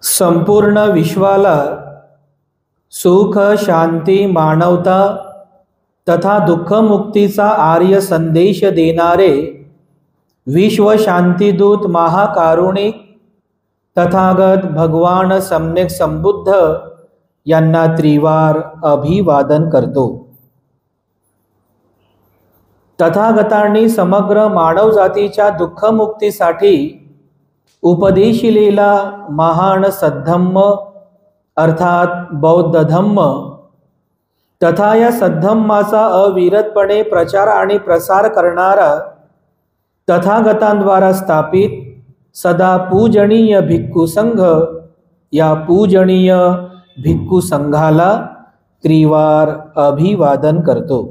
संपूर्ण विश्वाला सुख, शांती, मानवता तथा दुःखमुक्तीचा आर्य संदेश देणारे विश्व शांतिदूत महाकारुणिक तथागत भगवान सम्यक संबुद्ध यांना त्रिवार अभिवादन करतो। तथागतांनी समग्र मानव जातीच्या दुःखमुक्तीसाठी उपदेशिलेला महान सद्धम्म अर्थात बौद्ध धम्म तथा या सद्धम्माचा अविरतपणे प्रचार आणि प्रसार करणारा तथागतांद्वारा स्थापित सदा पूजनीय भिक्खू संघ, या पूजनीय भिक्खू संघाला त्रिवार अभिवादन करतो।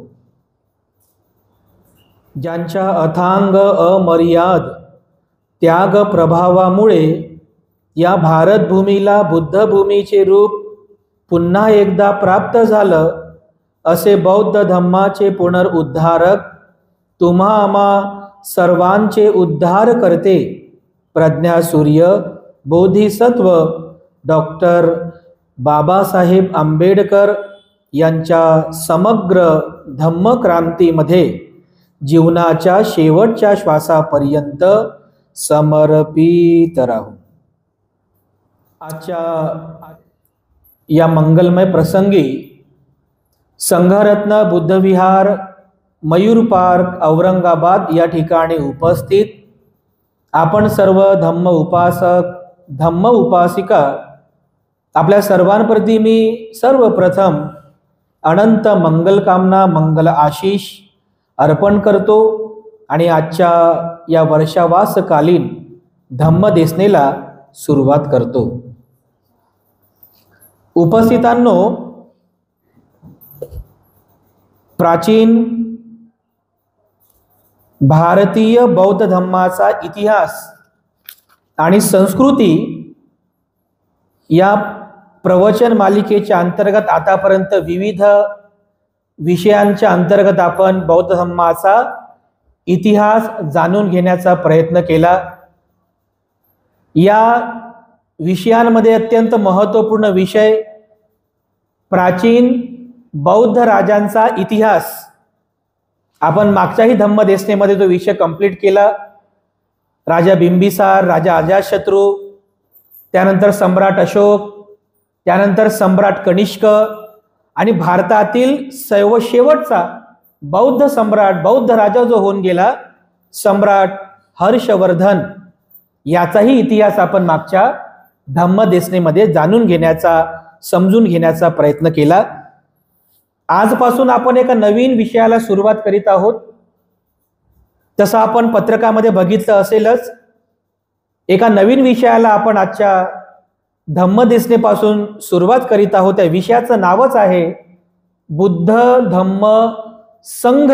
ज्यांच्या अथांग अमर्याद त्याग प्रभावामुळे या भारतभूमीला बुद्धभूमीचे रूप पुन्हा एकदा प्राप्त झालं, असे बौद्ध धम्माचे पुनरुद्धारक तुम्हा आम्हा सर्वांचे उद्धार करते प्रज्ञासूर्य बोधिसत्व डॉक्टर बाबासाहेब आंबेडकर यांच्या समग्र धम्मक्रांतीमध्ये जीवनाच्या शेवटच्या श्वासापर्यंत समर्पित राहू। आजच्या या मंगलमय प्रसंगी संघरत्न बुद्धविहार मयूर पार्क औरंगाबाद या ठिकाणी उपस्थित आपण सर्व धम्म उपासक धम्म उपासिका आपल्या सर्वांप्रती मी सर्वप्रथम अनंत मंगलकामना मंगल आशीष अर्पण करतो आणि आजच्या या वर्षावासकालीन धम्मदेसनेला सुरुवात करतो। उपस्थितांनो, प्राचीन भारतीय बौद्ध धम्माचा इतिहास आणि संस्कृती या प्रवचन मालिकेच्या अंतर्गत आतापर्यंत विविध विषयांच्या अंतर्गत आपण बौद्ध धम्माचा इतिहास जाणून घेण्याचा प्रयत्न केला। या विषयांमध्ये अत्यंत महत्त्वपूर्ण विषय प्राचीन बौद्ध राजांचा इतिहास, आपण मागच्याही धम्मदेसनेमध्ये तो विषय कंप्लीट केला। राजा बिंबिसार, राजा अजातशत्रू, त्यानंतर सम्राट अशोक, त्यानंतर सम्राट कनिष्क आणि भारतातील शेवटचा बौद्ध सम्राट बौद्ध राजा जो होऊन गेला सम्राट हर्षवर्धन, याचाही इतिहास आपण मागच्या धम्मदेसनेमध्ये जाणून घेण्याचा समजून घेण्याचा प्रयत्न केला। आजपासून आपण एका नवीन विषयाला सुरुवात करीत आहोत। तसं आपण पत्रकामध्ये बघितलं असेलच, एका नवीन विषयाला आपण आजच्या धम्मदेसनेपासून सुरुवात करीत आहोत। त्या विषयाचं नावच आहे बुद्ध धम्म संघ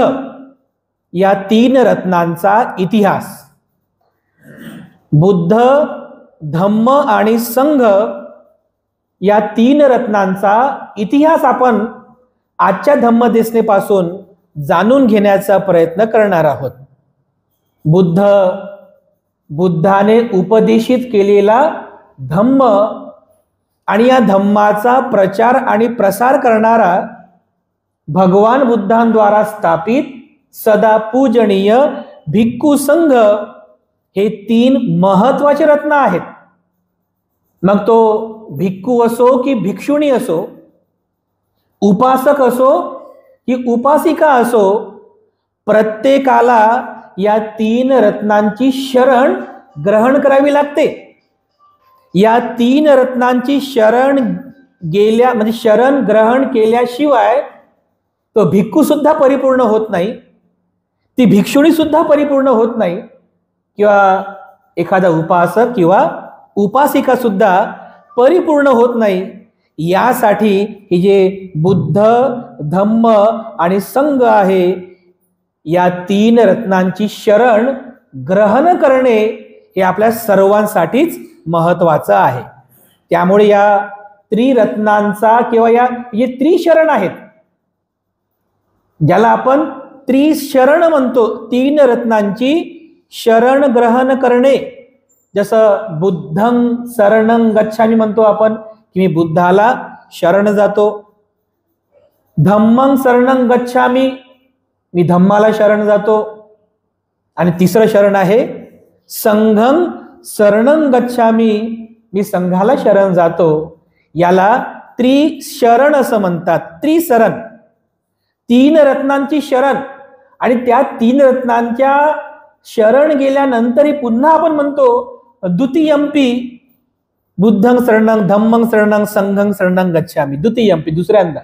या तीन रत्नांचा इतिहास। बुद्ध धम्म आणि संघ या तीन रत्नांचा इतिहास आपण आजच्या धम्मदेसनेपासून जाणून घेण्याचा प्रयत्न करणार आहोत। बुद्धाने उपदेशित केलेला धम्म आणि या धम्माचा प्रचार आणि प्रसार करणारा भगवान बुद्धांद्वारा स्थापित सदा पूजनीय भिक्खू संघ, हे तीन महत्त्वाचे रत्न आहेत। मग तो भिक्खू असो की भिक्षुणी असो, उपासक असो की उपासिका असो, प्रत्येकाला या तीन रत्नांची शरण ग्रहण करावी लागते। या तीन रत्नांची शरण ग्रहण केल्याशिवाय तो भिक्खू सुद्धा परिपूर्ण होत नाही, ती भिक्षुणी सुद्धा परिपूर्ण होत नाही, किंवा एखादा उपासक किंवा उपासिका सुद्धा परिपूर्ण होत नाही। यासाठी हे जे बुद्ध धम्म आणि संघ आहे, या तीन रत्नांची शरण ग्रहण करणे हे आपल्या सर्वांसाठीच महत्त्वाचं आहे। त्यामुळे या त्रिरत्नांचा किंवा या जे त्रिशरण आहेत, ज्याला आपण त्रिशरण म्हणतो, तीन रत्नांची शरण ग्रहण करणे, जसं बुद्धं शरणं गच्छामी म्हणतो आपण की मी बुद्धाला शरण जातो. धम्मं शरणं गच्छामी, मी धम्माला शरण जातो. आणि तिसरं शरण आहे संघं शरणं गच्छामी, मी संघाला शरण जातो. याला त्रिशरण असं म्हणतात. त्रिशरण, तीन रत्नांची शरण. आणि त्या तीन रत्नांच्या शरण गेल्यानंतरही पुन्हा आपण म्हणतो द्वितीयंपी बुद्धं शरणं धम्मं शरणं संघं शरणं गच्छामी. द्वितीयंपी दुसऱ्यांदा.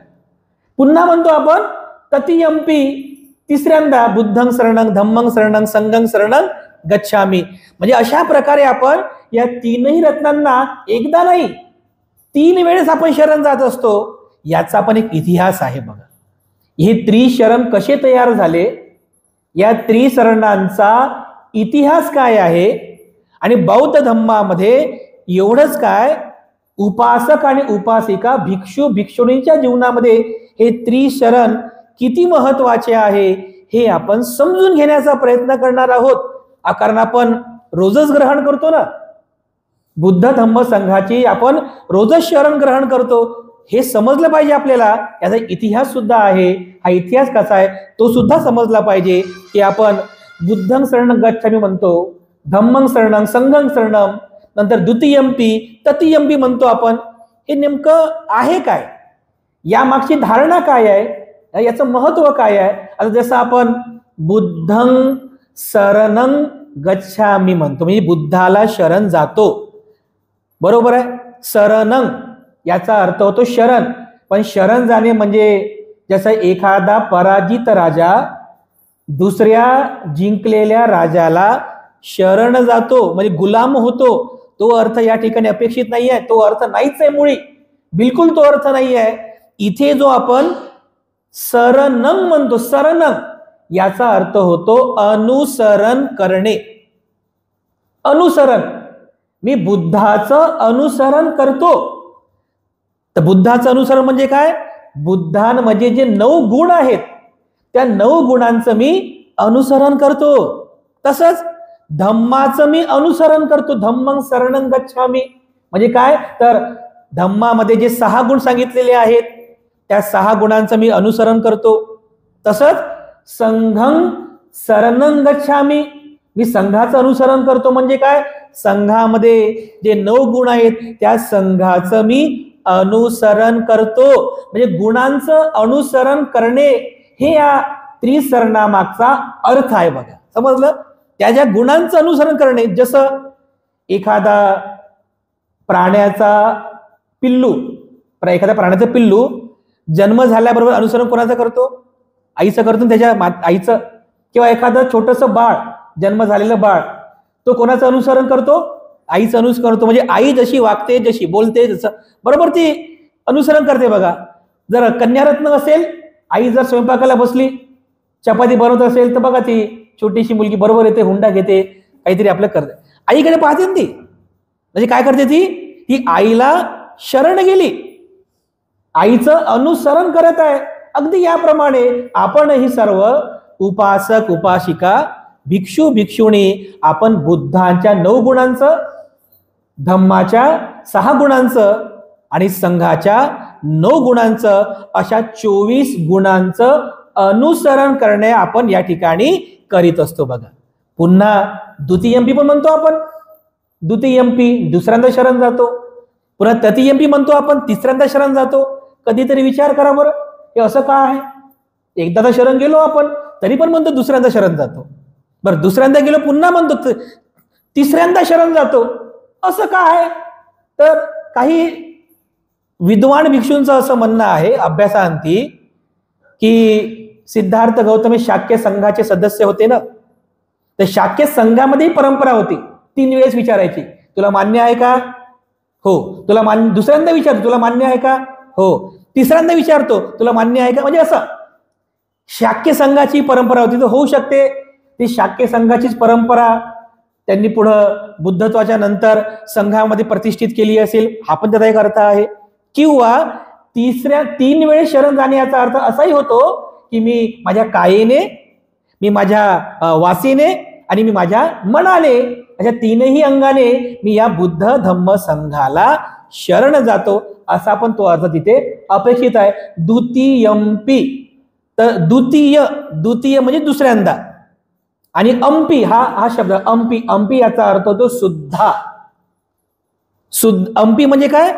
पुन्हा म्हणतो आपण तृतीयंपी तिसऱ्यांदा बुद्धं शरणं धम्मं शरणं संघं शरणं गच्छामी. म्हणजे अशा प्रकारे आपण या तीनही रत्नांना एकदा नाही 3 वेळेस आपण शरण जात असतो. याचा पण एक इतिहास आहे बघा. हे त्रिशरण कसे तयार झाले, या त्रिशरणांचा इतिहास काय आहे. आणि बौद्ध धम्मामध्ये एवढंच काय, उपासक आणि उपासिका भिक्षू भिक्षुणींच्या जीवनामध्ये हे त्रिशरण किती महत्वाचे आहे हे आपण समजून घेण्याचा प्रयत्न करणार आहोत. कारण आपण रोजच ग्रहण करतो ना, बुद्ध धम्म संघाची आपण रोजच शरण ग्रहण करतो. हे समजलं पाहिजे आपल्याला. याचा इतिहास सुद्धा आहे. हा इतिहास कसा आहे तो सुद्धा समजला पाहिजे की आपण बुद्धं शरणं गच्छामी म्हणतो, धम्मं शरणं संघं शरणं, नंतर द्वितीयंपी तृतीयंपी म्हणतो आपण. हे नेमकं आहे काय, या मागची धारणा काय आहे, याचं महत्व काय आहे. आता जसं आपण बुद्धं शरणं गच्छामी म्हणतो म्हणजे बुद्धाला शरण जातो, बरोबर आहे. शरणं याचा अर्थ होतो शरण. पण शरण जाणे म्हणजे जसं एखादा पराजित राजा दुसऱ्या जिंकलेल्या राजाला शरण जातो म्हणजे गुलाम होतो, तो अर्थ या ठिकाणी अपेक्षित नाही आहे. तो अर्थ नाहीच आहे मुळी, बिलकुल तो अर्थ नाही आहे. इथे जो आपण शरणं म्हणतो, शरणं याचा अर्थ होतो अनुसरण करणे. अनुसरण, मी बुद्धाचं अनुसरण करतो. तर बुद्धाचं अनुसरण म्हणजे काय, बुद्धांमध्ये जे 9 गुण आहेत त्या 9 गुणांचं मी अनुसरण करतो. तसंच धम्माचं मी अनुसरण करतो. धम्मं शरणं गच्छामी म्हणजे काय, तर धम्मामध्ये जे 6 गुण सांगितलेले आहेत त्या 6 गुणांचं मी अनुसरण करतो. तसंच संघं शरणं गच्छामी, मी संघाचं अनुसरण करतो म्हणजे काय, संघामध्ये जे 9 गुण आहेत त्या संघाचं मी अनुसरण करतो. म्हणजे गुणांचं अनुसरण करणे हे या त्रिशरणामागचा अर्थ आहे बघा. समजलं, त्या ज्या गुणांचं अनुसरण करणे. जसं एखादा प्राण्याचा पिल्लू, एखाद्या प्राण्याचं पिल्लू जन्म झाल्याबरोबर अनुसरण कोणाचं करतो, आईचं करतो, त्याच्या आईचं. किंवा एखादं छोटंसं बाळ, जन्म झालेलं बाळ, तो कोणाचं अनुसरण करतो, आईचं अनुसरण करतो. म्हणजे आई जशी वागते, जशी बोलते, जसं बरोबर ती अनुसरण करते बघा. जर कन्यारत्न असेल, आई जर स्वयंपाकाला बसली चपाती बनवत असेल तर बघा ती छोटीशी मुलगी बरोबर येते, हुंडा घेते, काहीतरी आपलं करते, आईकडे पाहते ती. म्हणजे काय करते ती आईला शरण गेली, आईचं अनुसरण करत आहे. अगदी याप्रमाणे आपणही सर्व उपासक उपासिका भिक्षू भिक्षुणी आपण बुद्धांच्या 9 गुणांचं, धम्माच्या 6 गुणांचं आणि संघाच्या 9 गुणांचं अशा 24 गुणांचं अनुसरण करणे आपण या ठिकाणी करीत असतो बघा. पुन्हा द्वितीयंपी पण म्हणतो आपण, द्वितीयंपी दुसऱ्यांदा शरण जातो. पुन्हा तृतीयंपी म्हणतो आपण, तिसऱ्यांदा शरण जातो. कधीतरी विचार करा बरं, हे असं का आहे. एकदा तर शरण गेलो आपण तरी पण म्हणतो दुसऱ्यांदा शरण जातो. बरं, दुसऱ्यांदा गेलो पुन्हा म्हणतो तिसऱ्यांदा शरण जातो, असं का आहे. तर काही विद्वान भिक्षूंचं असं म्हणणं आहे अभ्यासांती की सिद्धार्थ गौतम शाक्य संघाचे सदस्य होते ना, तर शाक्य संघामध्ये परंपरा होती 3 वेळेस विचारायची, तुला मान्य आहे का, हो. तुला मान्य, दुसऱ्यांदा विचारतो तुला मान्य आहे का, हो. तिसऱ्यांदा विचारतो तुला मान्य आहे का. म्हणजे असं शाक्य संघाची परंपरा होती. तर होऊ शकते ती शाक्य संघाचीच परंपरा त्यांनी पुढं बुद्धत्वाच्या नंतर संघामध्ये प्रतिष्ठित केली असेल, हा पण त्याचा एक अर्थ आहे. किंवा 3 वेळेस शरण जाणे याचा अर्थ असाही होतो की मी माझ्या कायेने, मी माझ्या वासेने आणि मी माझ्या मनाने अशा तीनही अंगाने मी या बुद्ध धम्म संघाला शरण जातो, असा पण तो अर्थ तिथे अपेक्षित आहे. द्वितीयंपी, तर द्वितीय म्हणजे दुसऱ्यांदा, आणि अंपी हा शब्द अंपी याचा अर्थ होतो सुद्धा. अंपी म्हणजे काय?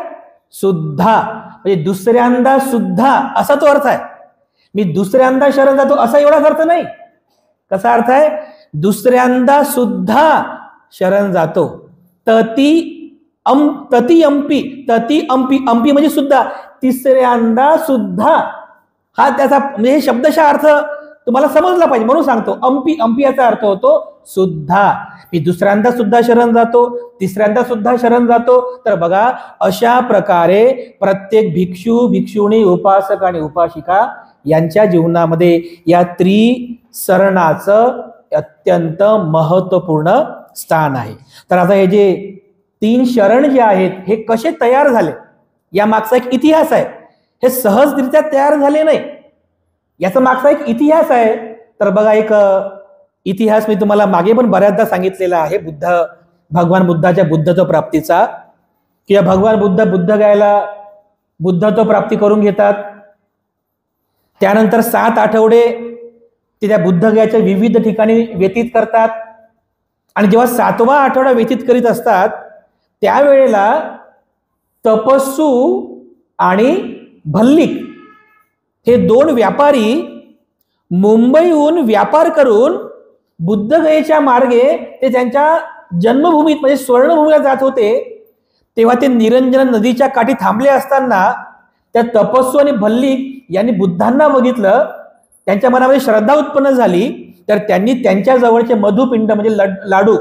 सुद्धा, म्हणजे दुसऱ्यांदा सुद्धा असा तो अर्थ आहे. मी दुसऱ्यांदा शरण जातो असा एवढाच अर्थ नाही. कसा अर्थ आहे? दुसऱ्यांदा सुद्धा शरण जातो. तती अंपी म्हणजे सुद्धा, तिसऱ्यांदा सुद्धा, हा त्याचा म्हणजे शब्दशः अर्थ तुम्हाला समजला पाहिजे म्हणून सांगतो. अंपी याचा अर्थ होतो सुद्धा. मी दुसऱ्यांदा सुद्धा शरण जातो, तिसऱ्यांदा सुद्धा शरण जातो. तर बघा, अशा प्रकारे प्रत्येक भिक्षू, भिक्षुणी, उपासक आणि उपासिका यांच्या जीवनामध्ये या त्रिसरणाचं अत्यंत महत्वपूर्ण स्थान आहे. तर आता हे जे 3 शरण जे आहेत हे कसे तयार झाले, या मागचा एक इतिहास आहे. हे सहजरित्या तयार झाले नाही, याचा मागचा एक इतिहास आहे. तर बघा, एक इतिहास मी तुम्हाला मागे पण बऱ्याचदा सांगितलेला आहे भगवान बुद्धाच्या बुद्धत्व प्राप्तीचा, किंवा भगवान बुद्ध गायला बुद्धत्व प्राप्ती करून घेतात. त्यानंतर 7 आठवडे ते त्या बुद्धगयाच्या विविध ठिकाणी व्यतीत करतात, आणि जेव्हा 7वा आठवडा व्यतीत करीत असतात त्यावेळेला तपस्सू आणि भल्लिक हे 2 व्यापारी मुंबईहून व्यापार करून बुद्धगयेच्या मार्गे ते त्यांच्या जन्मभूमीत म्हणजे स्वर्णभूमीला जात होते. तेव्हा ते निरंजन नदीच्या काठी थांबले असताना त्या तपस्सू आणि भल्लिक यांनी बुद्धांना बघितलं. त्यांच्या मनामध्ये श्रद्धा उत्पन्न झाली, तर त्यांनी त्यांच्या जवळचे मधुपिंड म्हणजे लाडू,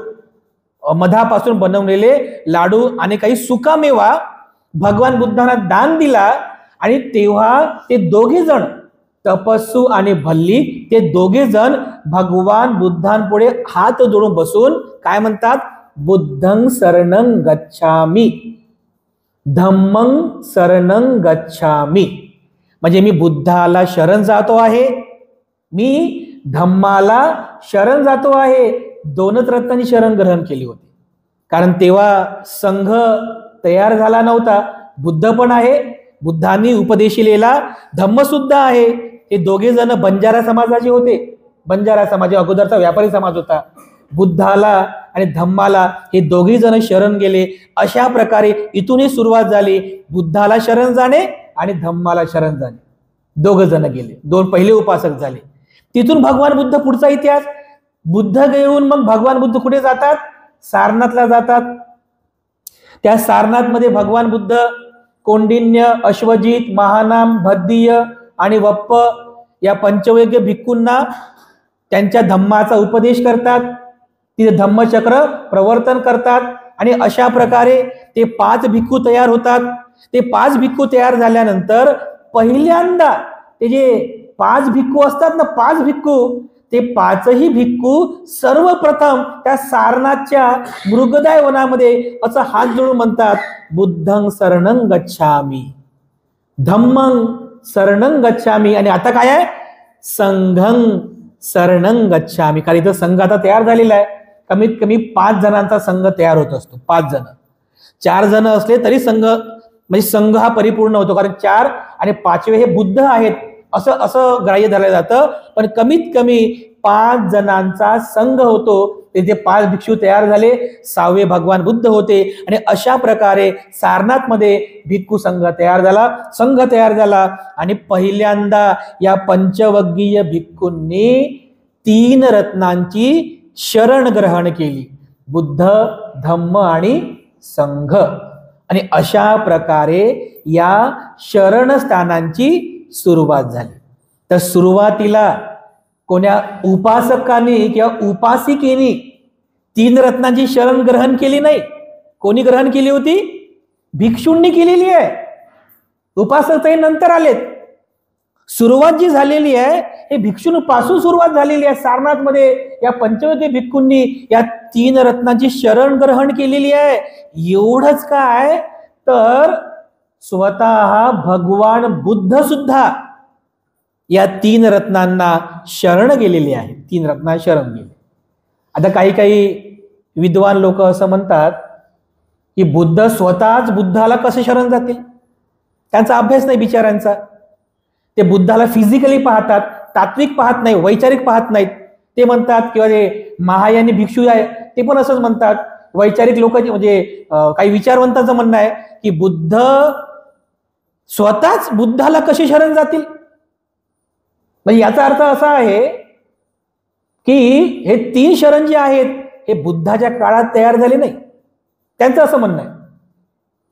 मधापासून बनवलेले लाडू आणि काही सुकामेवा भगवान बुद्धांना दान दिला. आणि तेव्हा ते दोघे जण, तपस्सू आणि भल्लिक, ते दोघे जण भगवान बुद्धांपुढे हात जोडून बसून काय म्हणतात? बुद्धं शरणं गच्छामि, धम्मं शरणं गच्छामि. म्हणजे मी बुद्धाला शरण जातो आहे, मी धम्माला शरण जातो आहे. 2च रत्नांनी शरण ग्रहण केली होती, कारण तेव्हा संघ तयार झाला नव्हता. बुद्ध पण आहे, बुद्धांनी उपदेशिलेला धम्म सुद्धा आहे. हे दोघे जण बंजारा समाजाचे होते. बंजारा समाज अगोदरचा व्यापारी समाज होता. बुद्धाला आणि धम्माला हे दोघे जण शरण गेले. अशा प्रकारे इथूनही सुरुवात झाली. बुद्धाला शरण जाणे आणि धम्माला शरण जाणे, 2 जण गेले. 2 पहिले उपासक झाले. तिथून भगवान बुद्ध, पुढचा इतिहास. बुद्ध घेऊन मग भगवान बुद्ध कुठे जातात? सारनाथला जातात. त्या सारनाथ मध्ये भगवान बुद्ध कौंडिन्य, अश्वजित, महानाम, भद्दीय आणि वप्प या पंचवैज्ञ भिक्खूंना त्यांच्या धम्माचा उपदेश करतात. तिथे धम्मचक्र प्रवर्तन करतात. आणि अशा प्रकारे ते 5 भिक्खू तयार होतात. ते 5 भिक्खू तयार झाल्यानंतर पहिल्यांदा ते जे 5 भिक्खू असतात ना, 5 भिक्खू, ते 5ही भिक्खू सर्वप्रथम त्या सारनाथच्या मृगदाय वनामध्ये असं हात जोडून म्हणतात, बुद्धं शरणं गच्छामि, धम्मं शरणं गच्छामि, आणि आता काय आहे? संघं शरणं गच्छामि. कारण इथं संघ आता तयार झालेला आहे. कमीत कमी 5 जणांचा संघ तयार होत असतो. 5 जण, 4 जण असले तरी संघ म्हणजे संघ हा परिपूर्ण होतो, कारण 4 आणि 5वे हे बुद्ध आहेत असं ग्राह्य धरलं जातं. पण कमीत कमी 5 जणांचा संघ होतो. तिथे 5 भिक्षू तयार झाले. 6वे भगवान बुद्ध होते. आणि अशा प्रकारे सारनाथ मध्ये भिक्खू संघ तयार झाला. आणि पहिल्यांदा या पंचवग्गीय भिक्खूंनी 3 रत्नांची शरण ग्रहण केली, बुद्ध, धम्म आणि संघ. आणि अशा प्रकारे या शरणस्थानांची सुरुवात झाली. तर सुरुवातीला कोण्या उपासकांनी किंवा उपासिकेनी 3 रत्नांची शरण ग्रहण केली नाही. कोणी ग्रहण केली होती? भिक्षूंनी केलेली आहे. उपासक नंतर आलेत. सुरुवात जी झालेली आहे हे भिक्षूंपासून सुरुवात झालेली आहे. सारनाथ मध्ये या पंचवटी भिक्खूंनी या 3 रत्नांची शरण ग्रहण केलेली आहे. एवढंच काय, तर स्वतः भगवान बुद्ध सुद्धा या 3 रत्नांना शरण गेलेले आहे. 3 रत्ना शरण गेले. आता काही विद्वान लोक असं म्हणतात की बुद्ध स्वतःच बुद्धाला कसे शरण जातील. त्यांचा अभ्यास नाही बिचाऱ्यांचा. ते बुद्धाला फिजिकली पाहतात, तात्विक पाहत नाही, वैचारिक पाहत नाहीत. ते म्हणतात किंवा ते महायानी भिक्षू आहे ते पण असंच म्हणतात. वैचारिक लोक म्हणजे काही विचारवंतांचं म्हणणं आहे की बुद्ध स्वतःच बुद्धाला कसे शरण जातील. म्हणजे याचा अर्थ असा आहे की हे 3 शरण जे आहेत हे बुद्धाच्या काळात तयार झाले नाही. त्यांचं असं म्हणणं आहे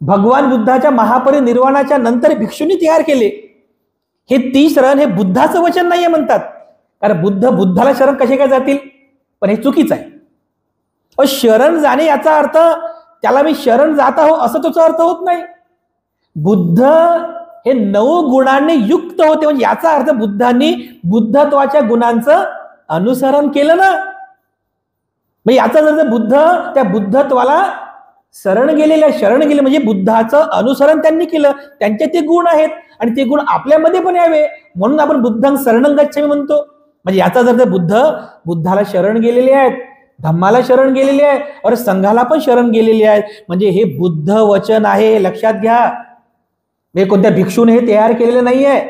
भगवान बुद्धाच्या महापरिनिर्वाणाच्या नंतर भिक्षूंनी तयार केले. हे 3 शरण हे बुद्धाचं वचन नाहीये म्हणतात. कारण बुद्धाला शरण कसे काय जातील. पण हे चुकीचं आहे. शरण जाणे याचा अर्थ त्याला मी शरण जात आहो असं त्याचा अर्थ होत नाही. बुद्ध हे 9 गुणांनी युक्त होते म्हणजे याचा अर्थ बुद्धांनी बुद्धत्वाच्या गुणांचं अनुसरण केलं ना. म्हणजे याचा अर्थ बुद्ध त्या बुद्धत्वाला शरण गेले म्हणजे बुद्धाचं अनुसरण त्यांनी केलं. त्यांचे ते गुण आहेत आणि ते गुण आपल्यामध्ये पण यावे म्हणून आपण बुद्धं शरणं गच्छामि म्हणतो. म्हणजे याचा अर्थ बुद्धाला शरण गेलेले आहेत, धम्माला शरण गेलेले आहे और संघाला पण शरण गेलेले आहेत. म्हणजे हे बुद्ध वचन आहे, लक्षात घ्या. हे कोणत्या भिक्षूने हे तयार केलेलं नाहीये.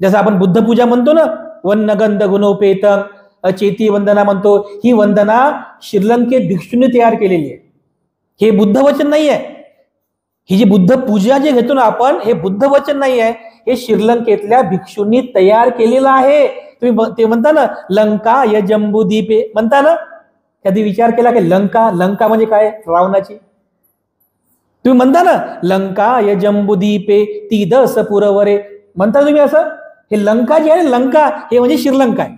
जसं आपण बुद्ध पूजा म्हणतो ना, वन्न गंध गुणोपेतं चेती वंदना म्हणतो, ही वंदना श्रीलंकेत भिक्षूंनी तयार केलेली आहे. हे बुद्ध वचन नाहीये. ही जी बुद्ध पूजा जे घेतो ना आपण, हे बुद्ध वचन नाहीये, हे श्रीलंकेतल्या भिक्षूंनी तयार केलेलं आहे. तुम्ही ते म्हणता ना लंका या जम्बूद्वीपे म्हणता ना, कधी विचार केला की लंका म्हणजे काय. रावणाची तुम्ही म्हणता ना लंका या जम्बूद्वीपे ती 10 पुरवरे म्हणता तुम्ही असं. हे लंका जे आहे लंका हे म्हणजे श्रीलंका आहे.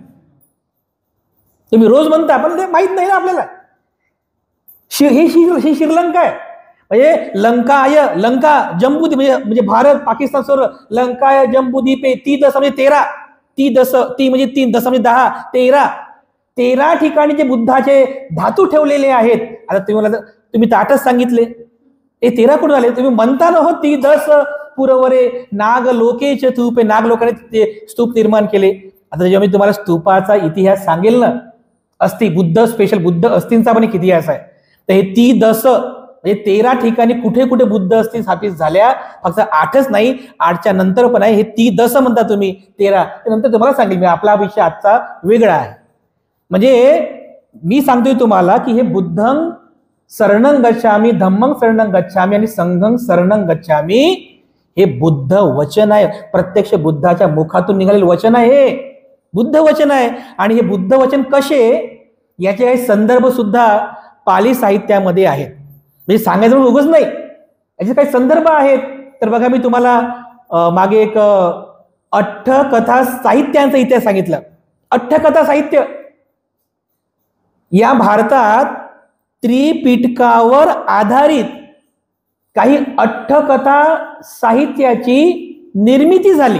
तुम्ही रोज म्हणता पण ते माहित नाही ना आपल्याला. ही श्रीलंका आहे. म्हणजे लंका जम्बूद्वीप म्हणजे भारत पाकिस्तान सर्व लंका जम्बूद्वीपे ती 10 म्हणजे 13 ती म्हणजे 3 10 म्हणजे 10 13 ठिकाणी जे बुद्धाचे धातू ठेवलेले आहेत. आता तुम्ही तर 8च सांगितले, हे 13 कुठून आले. तुम्ही म्हणता ना हो ती 10 पुरवरे नाग लोकेच स्तूपे, नाग लोकांनी ते स्तूप निर्माण केले. आता जेव्हा मी तुम्हाला स्तूपाचा इतिहास सांगेल ना, अस्थि बुद्ध स्पेशल बुद्ध अस्थींचा पण एक इतिहास आहे. तर हे ती 10 म्हणजे 13 ठिकाणी कुठे कुठे बुद्ध अस्थी स्थापित झाल्या. फक्त 8च नाही, 8च्या नंतर पण आहे. हे ती 10 म्हणता तुम्ही 13 नंतर तुम्हाला सांगेल मी. आपला विषय आजचा वेगळा आहे. म्हणजे मी सांगतोय तुम्हाला की हे बुद्धं शरणं गच्छामि, धम्मं शरणं गच्छामि आणि संघं शरणं गच्छामि हे बुद्ध वचन आहे. प्रत्यक्ष बुद्धाच्या मुखातून निघालेलं वचन आहे, बुद्ध वचन आहे. आणि हे बुद्ध वचन कसे याचे काही संदर्भ सुद्धा पाली साहित्यामध्ये आहेत. म्हणजे सांगायचं म्हणून उगाच नाही, याचे काही संदर्भ आहेत. तर बघा मी तुम्हाला मागे एक अठ्ठकथा साहित्यांचा इतिहास सांगितला. अठ्ठकथा साहित्य या भारतात त्रिपिटकावर आधारित काही अठ्ठकथा साहित्याची निर्मिती झाली.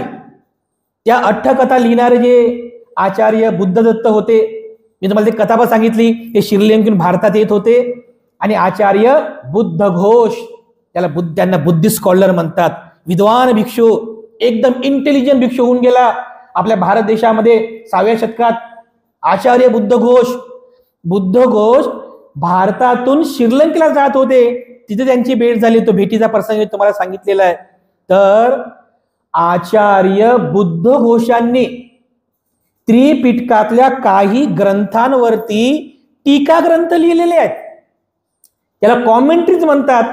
त्या अठ्ठकथा लिहिणारे जे आचार्य बुद्धदत्त होते, मी तुम्हाला ती कथा पण सांगितली, ते श्रीलंकेतून भारतात येत होते. आणि आचार्य बुद्ध घोष, त्यांना बुद्धिस्ट स्कॉलर म्हणतात, विद्वान भिक्षू, एकदम इंटेलिजंट भिक्षू होऊन गेला आपल्या भारत देशामध्ये 6व्या शतकात. आचार्य बुद्ध घोष भारतातून श्रीलंकेला जात होते. तिथे त्यांची भेट झाली. तो भेटीचा प्रसंग तुम्हाला सांगितलेला आहे. तर आचार्य बुद्ध घोषांनी त्रिपिटकातल्या काही ग्रंथांवरती टीका ग्रंथ लिहिलेले आहेत. त्याला कॉमेंट्रीज म्हणतात.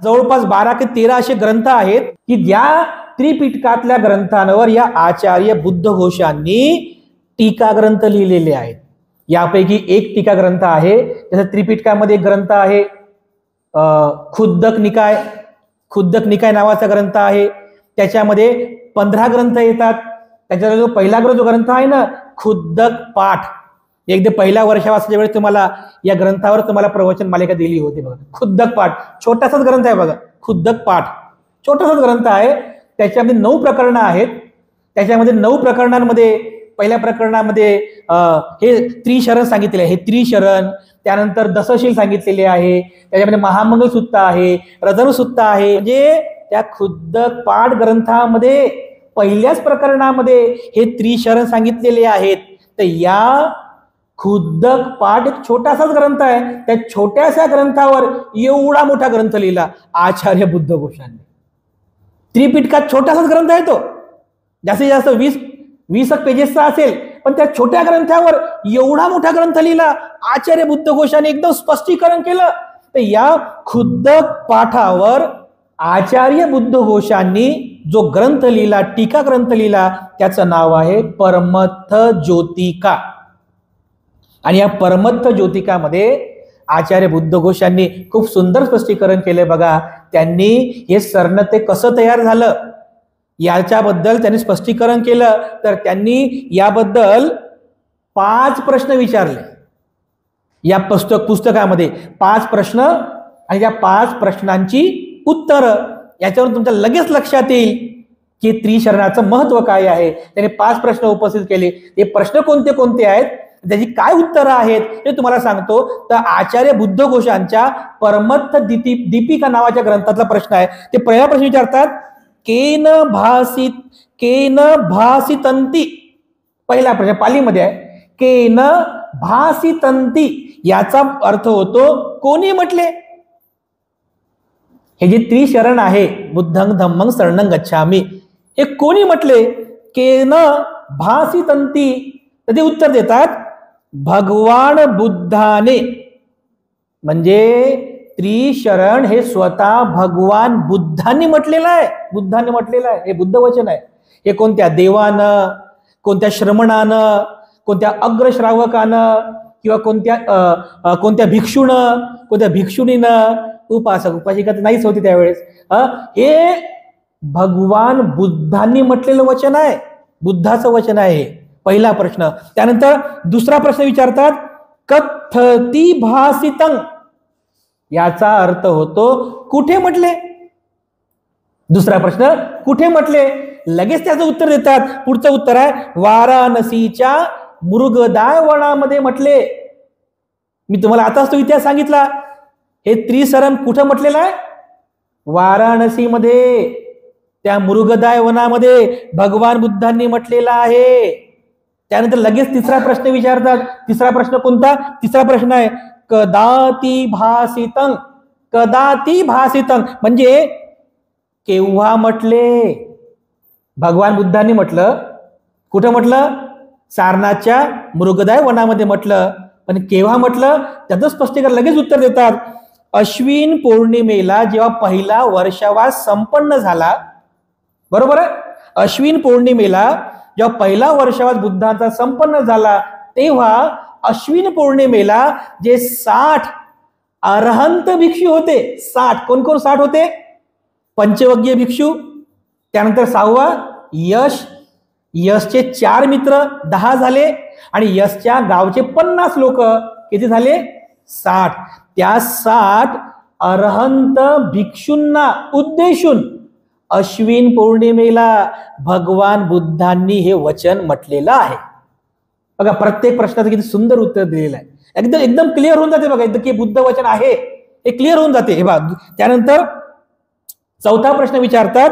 जवळपास 12 ते 13 असे ग्रंथ आहेत की ज्या त्रिपिटकातल्या ग्रंथांवर या आचार्य बुद्ध घोषांनी टीका ग्रंथ लिहिलेले आहेत. यापैकी एक टीका ग्रंथ आहे, जसं त्रिपिटकामध्ये एक ग्रंथ आहे खुद्दक निकाय नावाचा ग्रंथ आहे. त्याच्यामध्ये 15 ग्रंथ येतात. त्याच्यात जो पहिला ग्रंथ आहे ना खुद्दक पाठ, एकदा पहिल्या वर्षावासाच्या वेळेस तुम्हाला या ग्रंथावर तुम्हाला प्रवचन मालिका दिली होती बघा. खुद्दक पाठ छोटासाच ग्रंथ आहे बघा. खुद्दक पाठ छोटासाच ग्रंथ आहे. त्याच्यामध्ये 9 प्रकरणं आहेत. त्याच्यामध्ये 9 प्रकरणांमध्ये पहिल्या प्रकरणामध्ये हे त्रिशरण सांगितलेले आहे. हे त्रिशरण, त्यानंतर दशशील सांगितलेले आहे. त्याच्यामध्ये महामंगल सुत्त आहे, रजन सुत्त आहे. म्हणजे त्या खुद्दक पाठ ग्रंथामध्ये पहिल्याच प्रकरणामध्ये हे त्रिशरण सांगितलेले आहेत. तर या खुद्दक पाठ एक छोटासाच ग्रंथ आहे, त्या छोट्याशा ग्रंथावर एवढा मोठा ग्रंथ लिहिला आचार्य बुद्धघोषांनी. त्रिपिटकात छोटासाच ग्रंथ आहे तो, जास्तीत जास्त 20 पेजेसचा असेल, पण त्या छोट्या ग्रंथावर एवढा मोठा ग्रंथ लिहिला आचार्य बुद्धघोषाने, एकदम स्पष्टीकरण केलं. तर या खुद्दक पाठावर आचार्य बुद्धघोषांनी जो ग्रंथ लिहिला, टीका ग्रंथ लिहिला, त्याचं नाव आहे परमत्थ ज्योतिका. आणि या परमत्थ ज्योतिकामध्ये आचार्य बुद्धघोषांनी खूप सुंदर स्पष्टीकरण केले बघा. त्यांनी हे सरण ते कसं तयार झालं याच्याबद्दल त्यांनी स्पष्टीकरण केलं. तर त्यांनी याबद्दल 5 प्रश्न विचारले. या पुस्तकामध्ये 5 प्रश्न आणि त्या 5 प्रश्नांची उत्तरं, याच्यावरून तुमच्या लगेच लक्षात येईल की त्रिशरणाचं महत्व काय आहे. त्याने 5 प्रश्न उपस्थित केले. ते प्रश्न कोणते कोणते आहेत, त्याची काय उत्तरं आहेत ते तुम्हाला सांगतो. तर आचार्य बुद्धघोषांच्या परमत्थ दीपिका नावाच्या ग्रंथातला प्रश्न आहे. ते पहिला प्रश्न विचारतात, केन भासितंती. पहिला प्रश्न पालीमध्ये आहे, केन भासितंती याचा अर्थ होतो कोणी म्हटले. हे जे त्रिशरण आहे, बुद्धं धम्मं शरणं गच्छामि, हे कोणी म्हटले. केन भासितंती. तर ते उत्तर देतात, भगवान बुद्धाने. म्हणजे त्रिशरण हे स्वतः भगवान बुद्धांनी म्हटलेलं आहे. बुद्धांनी म्हटलेलं आहे, हे बुद्ध वचन आहे. हे कोणत्या देवानं, कोणत्या श्रमणानं, कोणत्या अग्रश्रावकानं किंवा कोणत्या भिक्षूनं, कोणत्या भिक्षुणीनं, उपासक उपासिका तर नाहीच होती त्यावेळेस, हे भगवान बुद्धांनी म्हटलेलं वचन आहे, बुद्धाचं वचन आहे. पहिला प्रश्न. त्यानंतर दुसरा प्रश्न विचारतात, कथती भासितं. याचा अर्थ होतो कुठे म्हटले. दुसरा प्रश्न, कुठे म्हटले. लगेच त्याचं उत्तर देतात. पुढचं उत्तर आहे, वाराणसीच्या मृगदाय वनामध्ये म्हटले. मी तुम्हाला आताच तो इतिहास सांगितला. हे त्रिशरण कुठं म्हटलेलं आहे, वाराणसीमध्ये, त्या मृगदाय वनामध्ये भगवान बुद्धांनी म्हटलेला आहे. त्यानंतर लगेच तिसरा प्रश्न विचारतात. तिसरा प्रश्न कोणता. तिसरा प्रश्न आहे, कदाति भासितं. कदाति भासितं म्हणजे केव्हा म्हटले. भगवान बुद्धांनी म्हटलं, कुठं म्हटलं, सारनाथच्या मृगदाय वनामध्ये म्हटलं, पण केव्हा म्हटलं त्याचं स्पष्टीकरण लगेच उत्तर देतात. अश्विन पौर्णिमेला जेव्हा पहिला वर्षावास संपन्न झाला, बरोबर आहे, अश्विन पौर्णिमेला जेव्हा पहिला वर्षावास बुद्धांचा संपन्न झाला, तेव्हा अश्विन पौर्णिमेला जे 60 अरहंत भिक्षू होते, 60, कोण कोण 60 होते, पंचवग्गीय भिक्षू, त्यानंतर 6वा यश, यशचे 4 मित्र 10 झाले, आणि यशच्या गावचे 50 लोक किती झाले, 60. त्या 60 अरहंत भिक्षूंना उद्देशून अश्विन पौर्णिमेला भगवान बुद्धांनी हे वचन म्हटलेलं आहे. बघा, प्रत्येक प्रश्नाचं किती सुंदर उत्तर दिलेलं आहे. एकदम क्लिअर होऊन जाते बघा, की बुद्ध वचन आहे हे क्लिअर होऊन जाते. हे बघा, त्यानंतर चौथा प्रश्न विचारतात,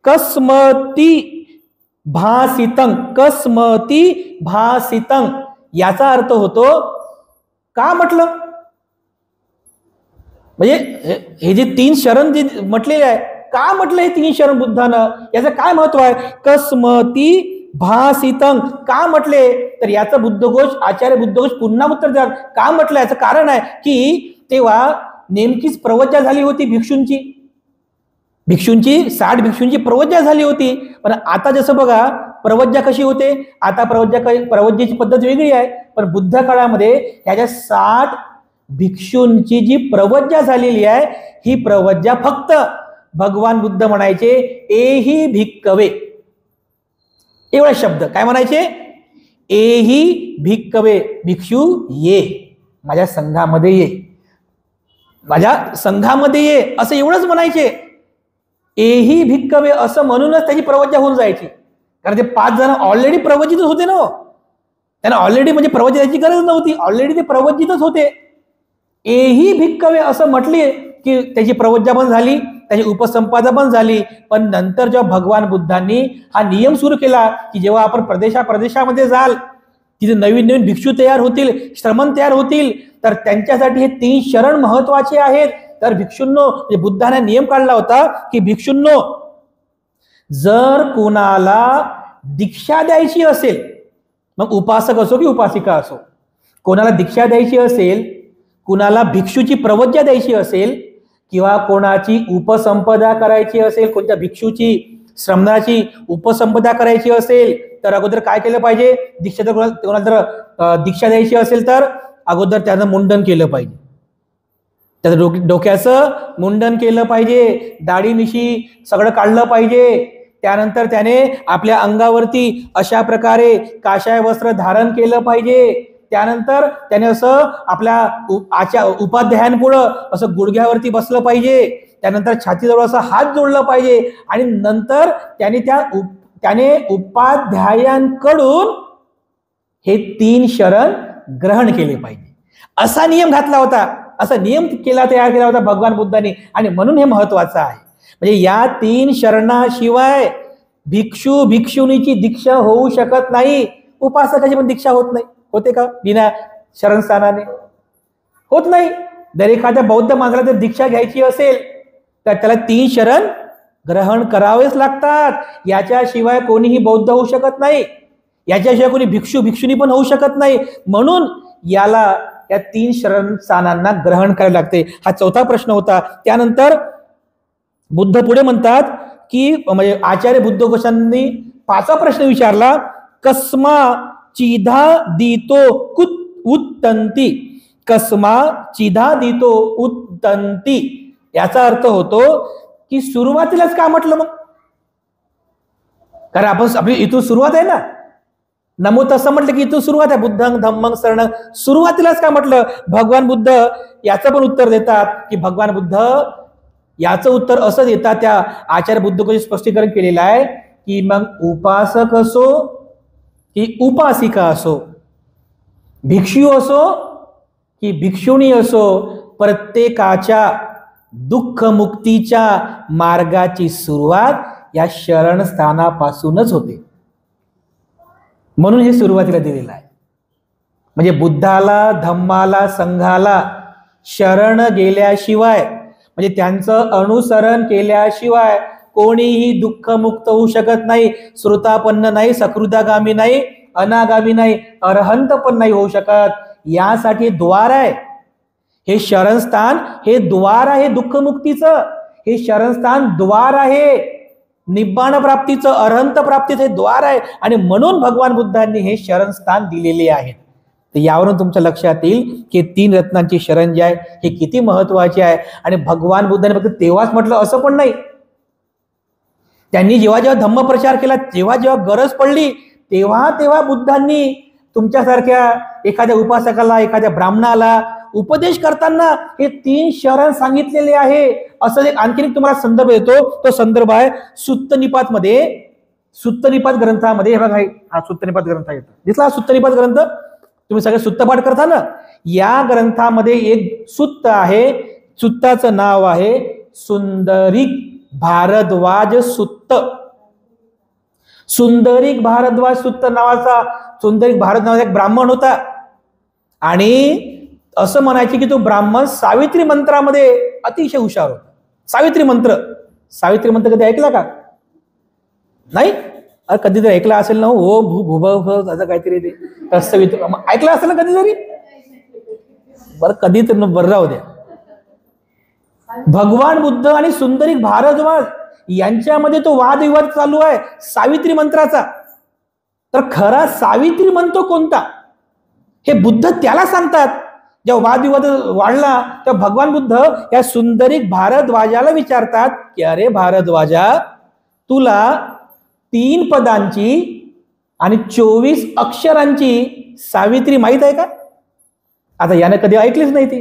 कस्मती भासितं. कस्मती भासितं याचा अर्थ होतो का म्हटलं. म्हणजे हे जे 3 शरण जे म्हटलेले आहे, का म्हटलं हे 3 शरण बुद्धानं, याचं काय महत्व आहे. कस्मती भासितं का म्हटले, तर याचं बुद्धघोष, आचार्य बुद्धघोष पुन्हा उत्तर द्या का म्हटलं. याचं कारण आहे की तेव्हा नेमकीच प्रवज्जा झाली होती भिक्षूंची. 60 भिक्षूंची प्रवज्जा झाली होती. पण आता जसं बघा, प्रवज्जा कशी होते, आता प्रवज्जेची पद्धत वेगळी आहे. पण बुद्ध काळामध्ये ह्याच्या 60 भिक्षूंची जी प्रवज्जा झालेली आहे, ही प्रवज्जा फक्त भगवान बुद्ध म्हणायचे, एही भिक्कवे. एवढा शब्द काय म्हणायचे, एही भिक्कवे, भिक्षू ये, माझ्या संघामध्ये ये, माझ्या संघामध्ये ये, असं एवढंच म्हणायचे. एही भिक्कवे असं म्हणूनच त्याची प्रवज्जा होऊन जायची. कारण ते 5 जण ऑलरेडी प्रवज्जितच होते ना, त्यांना ऑलरेडी म्हणजे प्रवज्जा द्यायची गरज नव्हती, ऑलरेडी ते प्रवज्जितच होते. एही भिक्कवे असं म्हटले की त्याची प्रवज्जा पण झाली, त्याची उपसंपादा पण झाली. पण नंतर जेव्हा भगवान बुद्धांनी हा नियम सुरू केला की जेव्हा आपण प्रदेशामध्ये जाल, तिथे नवीन नवीन भिक्षू तयार होतील, श्रमण तयार होतील, तर त्यांच्यासाठी हे 3 शरण महत्वाचे आहेत. तर भिक्षूंनो, बुद्धाने नियम काढला होता की भिक्षूंनो, जर कोणाला दीक्षा द्यायची असेल, मग उपासक असो की उपासिका असो, कोणाला दीक्षा द्यायची असेल, कुणाला भिक्षूची प्रवज्ञा द्यायची असेल, किंवा कोणाची उपसंपदा करायची असेल, कोणत्या भिक्षूची श्रमणाची उपसंपदा करायची असेल, तर अगोदर काय केलं पाहिजे? दीक्षा कोणाला जर दीक्षा द्यायची असेल तर अगोदर त्यानं मुंडन केलं पाहिजे, त्याचं डोक्याचं मुंडन केलं पाहिजे, दाढी मिशी सगळं काढलं पाहिजे. त्यानंतर त्याने आपल्या अंगावरती अशा प्रकारे काशाय वस्त्र धारण केलं पाहिजे. त्यानंतर त्याने असं आपल्या उपाध्यायांपुढं असं गुडघ्यावरती बसलं पाहिजे. त्यानंतर छातीजवळ असं हात जोडलं पाहिजे आणि नंतर त्याने उपाध्यायांकडून हे 3 शरण ग्रहण केले पाहिजे. असा नियम घातला होता, असा नियम तयार केला होता भगवान बुद्धांनी. आणि म्हणून हे महत्वाचं आहे. म्हणजे या 3 शरणाशिवाय भिक्षू भिक्षुणीची दीक्षा होऊ शकत नाही. उपासकाची पण दीक्षा होत नाही. होते का बिना शरणस्थानाने? होत नाही. जर एखाद्या बौद्ध माणसाला जर दीक्षा घ्यायची असेल तर त्याला 3 शरण ग्रहण करावेच लागतात. याच्याशिवाय कोणीही बौद्ध होऊ शकत नाही, याच्याशिवाय कोणी भिक्षू भिक्षुणी पण होऊ शकत नाही. म्हणून या 3 शरण स्थानांना ग्रहण करावे लागते. हा 4था प्रश्न होता. त्यानंतर बुद्ध पुढे म्हणतात की म्हणजे आचार्य बुद्ध गोसांनी 5वा प्रश्न विचारला, कस्मा चिधा दीतो उत्तंती. कस्मा चिधा दीतो उत्तंती याचा अर्थ होतो की सुरुवातीलाच का म्हटलं मग? कारण आपण आपली इथून सुरुवात आहे ना, नमो तसं म्हटलं की इथून सुरुवात आहे, बुद्धं धम्मं शरणं. सुरुवातीलाच का म्हटलं? भगवान बुद्ध याचं पण उत्तर देतात की भगवान बुद्ध याचं उत्तर असं देतात, त्या आचार्य बुद्धकोशी स्पष्टीकरण केलेलं आहे की मग उपासक असो की उपासिका असो, भिक्षू असो की भिक्षुणी असो, प्रत्येकाच्या दुःख मुक्तीच्या मार्गाची सुरुवात या शरण स्थानापासूनच होते. म्हणून हे सुरुवातीला दिलेलं आहे. म्हणजे बुद्धाला, धम्माला, संघाला शरण गेल्याशिवाय, म्हणजे त्यांचं अनुसरण केल्याशिवाय कोणीही दुःखमुक्त होऊ शकत नाही. श्रोतापन्न नाही, सकृदागामी नाही, अनागामी नाही, अरहंत पण नाही होऊ शकत. यासाठी द्वार आहे हे शरणस्थान. हे द्वार आहे दुःखमुक्तीचं. हे शरणस्थान द्वार आहे निब्बाण प्राप्तीचं, अरहंत प्राप्तीचं हे द्वार आहे. आणि म्हणून भगवान बुद्धांनी हे शरणस्थान दिलेले आहे. तर यावरून तुमच्या लक्षात येईल की 3 रत्नांची शरण जी आहे हे किती महत्वाची आहे. आणि भगवान बुद्धांनी फक्त तेव्हाच म्हटलं असं पण नाही. त्यांनी जेव्हा जेव्हा धम्मप्रचार केला, जेव्हा जेव्हा गरज पडली, तेव्हा बुद्धांनी तुमच्यासारख्या एखाद्या उपासकाला, एखाद्या ब्राह्मणाला उपदेश करताना हे 3 शरण सांगितलेले आहे. असं एक आणखी तुम्हाला संदर्भ येतो. तो संदर्भ आहे सुत्तनिपात मध्ये. सुत्तनिपात ग्रंथामध्ये, हे बघा, हा सुत्तनिपात ग्रंथ येतो. दिसला सुत्तनिपात ग्रंथ? तुम्ही सगळे सुत्तपाठ करता ना. या ग्रंथामध्ये एक सुत्त आहे. सुत्ताचं नाव आहे सुंदरीक भारद्वाज सुत्त. सुंदरीक भारद्वाज सुत्त नावाचा, सुंदरीक भारत नावाचा एक ब्राह्मण होता. आणि असं म्हणायचे की तो ब्राह्मण सावित्री मंत्रामध्ये अतिशय हुशार होता. सावित्री मंत्र कधी ऐकला का? नाही? कधीतरी ऐकला असेल ना. ओ भू भूभ असं काहीतरी ते तसं ऐकलं असेल ना कधीतरी? बरं, कधीतरी बरं राहू द्या. भगवान बुद्ध आणि सुंदरीक भारद्वाज यांच्यामध्ये तो वादविवाद चालू आहे सावित्री मंत्राचा. तर खरा सावित्री मंत्र कोणता हे बुद्ध त्याला सांगतात. जेव्हा वादविवाद वाढला तेव्हा भगवान बुद्ध या सुंदरीक भारद्वाजाला विचारतात की अरे भारद्वाजा, तुला 3 पदांची आणि 24 अक्षरांची सावित्री माहित आहे का? आता याने कधी ऐकलीच नाही ती.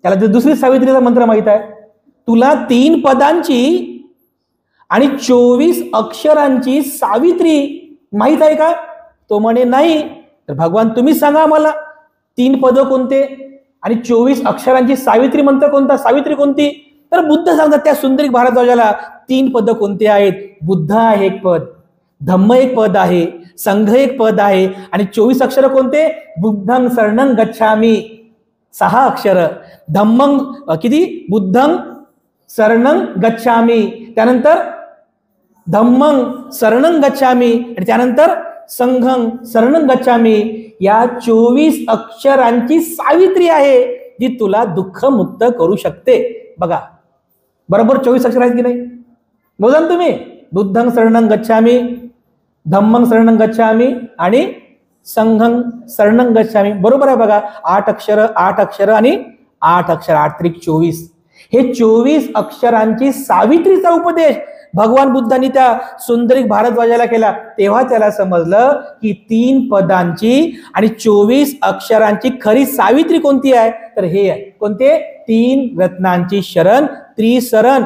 त्याला दुसरी सावित्रीचा मंत्र माहित आहे. तुला 3 पदांची आणि 24 अक्षरांची सावित्री माहित आहे का? तो म्हणे नाही. तर भगवान तुम्ही सांगा मला 3 पद कोणते आणि 24 अक्षरांची सावित्री मंत्र कोणता, सावित्री कोणती? तर बुद्ध सांगतात त्या सुंदरीक भारद्वाजाला 3 पद कोणते आहेत. बुद्ध आहे एक पद, धम्म एक पद आहे, संघ एक पद आहे आणि 24 अक्षर कोणते? बुद्धं शरणं गच्छामी 6 अक्षर, धम्मं किती? बुद्धं शरणं गच्छामी, त्यानंतर धम्मं शरणं गच्छामी आणि त्यानंतर संघं शरणं गच्छामी. या 24 अक्षरांची सावित्री आहे जी तुला दुःख मुक्त करू शकते. बघा बरोबर 24 अक्षर आहेत की नाही? बोला ना तुम्ही. बुद्धं शरणं गच्छामी, धम्मं शरणं गच्छामी आणि संघं शरणं गच्छामी. बरोबर आहे बघा. 8 अक्षर 8 अक्षर आणि 8 अक्षर 8 त्रिक 24. हे 24 अक्षरांची सावित्रीचा उपदेश भगवान बुद्धांनी त्या सुंदरीक भारद्वाजाला केला. तेव्हा त्याला समजलं की 3 पदांची आणि 24 अक्षरांची खरी सावित्री कोणती आहे? तर हे आहे. कोणते? 3 रत्नांची शरण, त्रिशरण.